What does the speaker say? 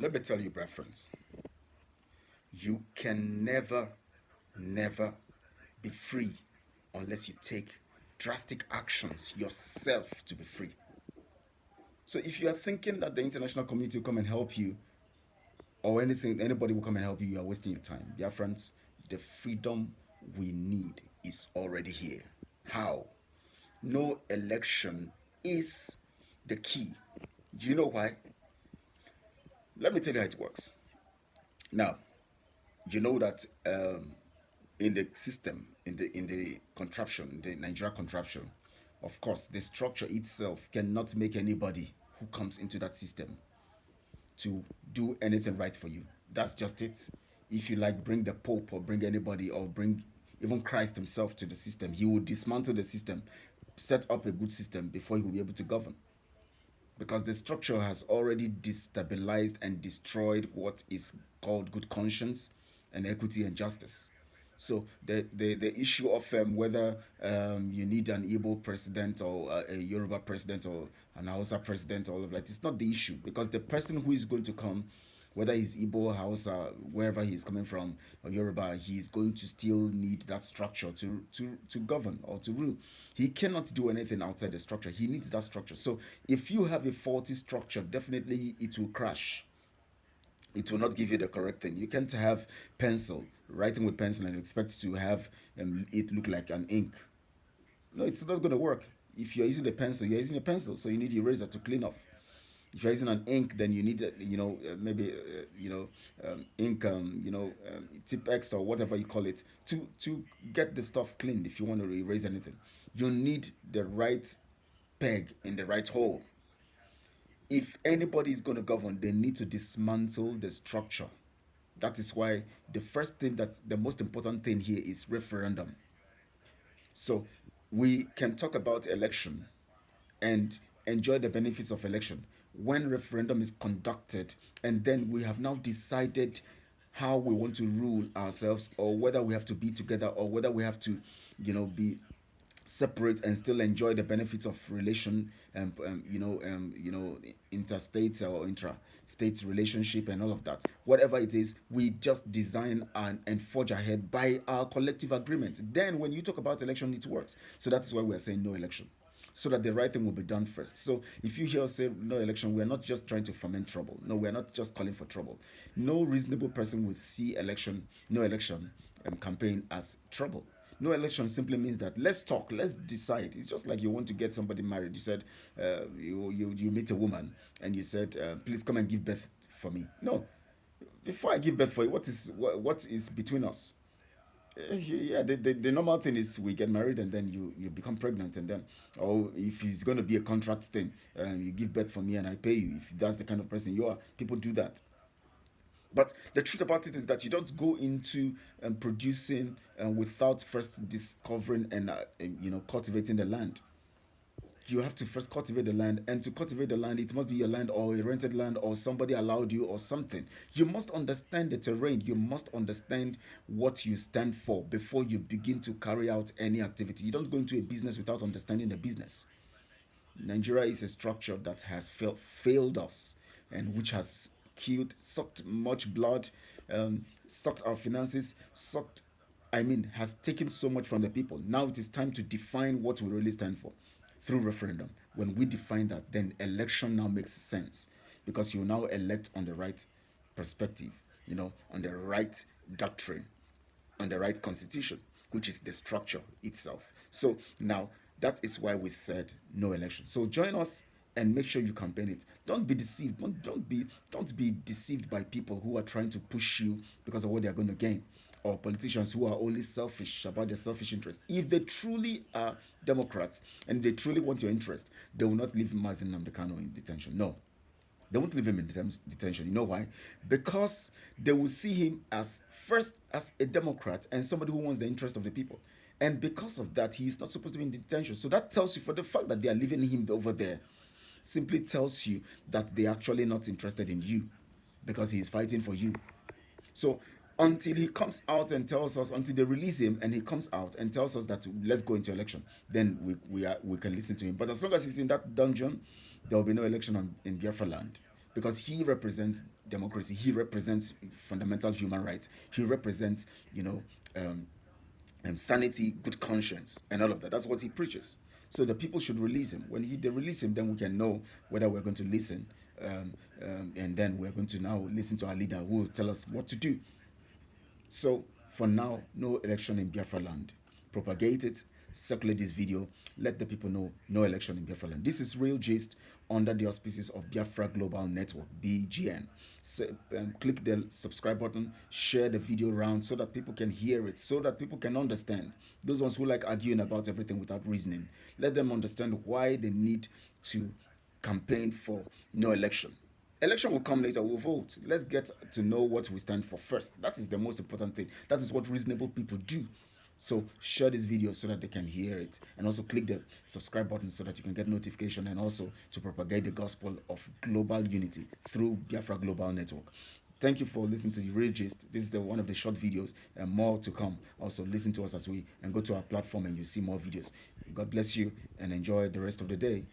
Let me tell you, my friends, you can never be free unless you take drastic actions yourself to be free. So if you are thinking that the international community will come and help you, or anything, anybody will come and help you, you are wasting your time. Dear friends, the freedom we need is already here. How? No election is the key. Do you know why? Let me tell you how it works. Now, you know that in the system, in the contraption, the Nigeria contraption, of course, the structure itself cannot make anybody who comes into that system to do anything right for you. That's just it. If you like, bring the Pope or bring anybody or bring even Christ himself to the system, he will dismantle the system, set up a good system before he will be able to govern. Because the structure has already destabilized and destroyed what is called good conscience and equity and justice. So the issue of whether you need an Igbo president or a Yoruba president or an Hausa president, all of that, it's not the issue, because the person who is going to come, whether he's Igbo, Hausa, wherever he's coming from, or Yoruba, he's going to still need that structure to govern or to rule. He cannot do anything outside the structure. He needs that structure. So if you have a faulty structure, definitely it will crash. It will not give you the correct thing. You can't have pencil, writing with pencil, and expect to have it look like an ink. No, it's not going to work. If you're using a pencil, you're using a pencil, so you need eraser to clean off. If you're using an ink, then you need maybe ink, tip X or whatever you call it, to get the stuff cleaned. If you want to erase anything, you need the right peg in the right hole. If anybody is going to govern, they need to dismantle the structure. That is why the first thing, that's the most important thing here, is referendum. So we can talk about election and enjoy the benefits of election when referendum is conducted, and then we have now decided how we want to rule ourselves, or whether we have to be together, or whether we have to be separate and still enjoy the benefits of relation, interstate or intra-state relationship and all of that. Whatever it is, we just design and forge ahead by our collective agreement. Then when you talk about election, it works. So that's why we're saying no election, so that the right thing will be done first. So if you hear us say no election, we're not just trying to foment trouble. No, we're not just calling for trouble. No reasonable person would see no election campaign as trouble. No election simply means that let's talk, let's decide. It's just like you want to get somebody married. You said you meet a woman and you said, please come and give birth for me. No, before I give birth for you, what is between us? Yeah, the normal thing is we get married and then you become pregnant, and then, or if it's going to be a contract thing, you give birth for me and I pay you, if that's the kind of person you are. People do that. But the truth about it is that you don't go into producing without first discovering and cultivating the land. You have to first cultivate the land, and to cultivate the land, it must be your land or a rented land or somebody allowed you or something. You must understand the terrain. You must understand what you stand for before you begin to carry out any activity. You don't go into a business without understanding the business. Nigeria is a structure that has failed us, and which has killed, sucked much blood, sucked our finances, has taken so much from the people. Now it is time to define what we really stand for through referendum. When we define that, then election now makes sense, because you now elect on the right perspective, on the right doctrine, on the right constitution, which is the structure itself. So now that is why we said no election. So join us and make sure you campaign it. Don't be deceived. Don't be deceived by people who are trying to push you because of what they are going to gain, or politicians who are only selfish about their selfish interest. If they truly are Democrats and they truly want your interest, they will not leave Mazin Namdekano in detention. No, they won't leave him in detention. You know why? Because they will see him as first as a Democrat and somebody who wants the interest of the people. And because of that, he is not supposed to be in detention. So that tells you, for the fact that they are leaving him over there, simply tells you that they are actually not interested in you, because he is fighting for you. So until he comes out and tells us, until they release him and he comes out and tells us that let's go into election, then we can listen to him. But as long as he's in that dungeon, there will be no election in Biafra land. because he represents democracy. He represents fundamental human rights. He represents, you know, um, sanity, good conscience, and all of that. That's what he preaches. So the people should release him. When they release him, then we can know whether we're going to listen, and then we're going to now listen to our leader who will tell us what to do. So for now, no election in Biafra land. Propagate it, circulate this video, let the people know no election in Biafra land. This is Real Gist under the auspices of Biafra Global Network, BGN. So, click the subscribe button, share the video around so that people can hear it, so that people can understand. Those ones who like arguing about everything without reasoning, let them understand why they need to campaign for no election. Election will come later, we'll vote. Let's get to know what we stand for first. That is the most important thing. That is what reasonable people do. So share this video so that they can hear it, and also click the subscribe button so that you can get notification, and also to propagate the gospel of global unity through Biafra Global Network. Thank you for listening to the Real Gist. This is one of the short videos, and more to come. Also listen to us as we and go to our platform and you see more videos. God bless you and enjoy the rest of the day.